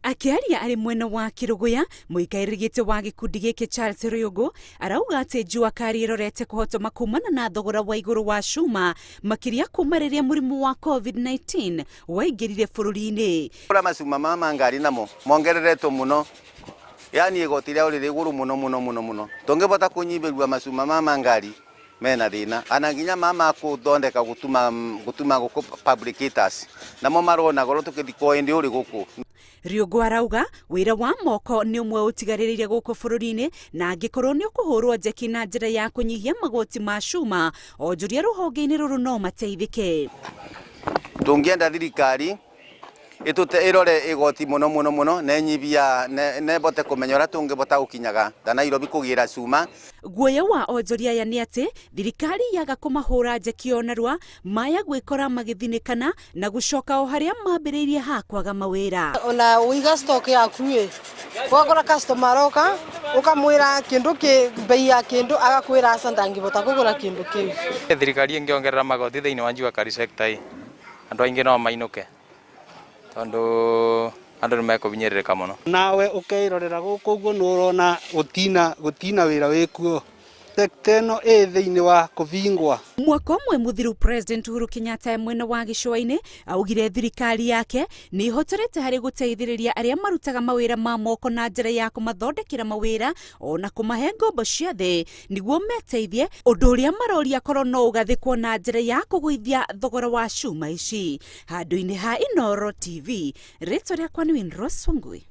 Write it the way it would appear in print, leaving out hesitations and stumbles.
Akiaria ari mwena wa Kiruguya, muikairigite wa gikundi giki Charles Riogo arauga ati njua kari irorete kuhotoma kumana na thogora wa igũrũ wa cuma makiria kumariria murimu wa COVID-19 waingirire bururi-ini. Ora macuma mama ngari namo mongereretwo muno, yani igoti ria uri igũrũ muno tungibota kunyibirwa macuma mama ngari mena thina ana nginya mama kuthondeka gutuma guku publicators namo marona goro tukithiko indi uri guku. Riogo arauga wira wa moko ni umwe utigaririire guku bururi-ini na angikorwo ni ukuhurwo njeki na njira ya kunyihia magoti ma cuma onjuria ruhonge-ini ruru no mateithike. Tungienda thirikari itute irore igoti muno na nyibia ne bote kumenya ura tungibota gukinyaga Nairobi kugira cuma. Guoya wa onjoria ya ni ati thirikari yaga kumahura njeki onarua maya gwikora magithinikana na gucoka o haria mambiriirie ha kwaga mawira. Ona uiga stock yaku gwakora customer oka ukamwira kindu ki bei ya kindu agakwira asa ndangibota kugura kindu kiu. Thirikari ingiongerera magoti thiini wa njua kari sector hii andu aingi no mainuke tondu andu nimekuvinyiririka muno. Nawe ukeirorera guku guo nurona gutina wira wikuo sector ino thiini wa kuvingwa. Mwaka umwe muthiru President Uhuru Kenyatta mwena wa gicua-ini augire thirikari yake ni ihotorete hari guteithiriria aria marutaga mawira ma moko na njira ya kumathondekera mawira ona kumahe ngombo cia thi niguo meteithie undu uria maroria korwo no ugathikwo na njira ya kugwithia thogora wa cuma ici. Handu-ini ha Inoro TV, ritwa riakwa ni Winrose Wangui.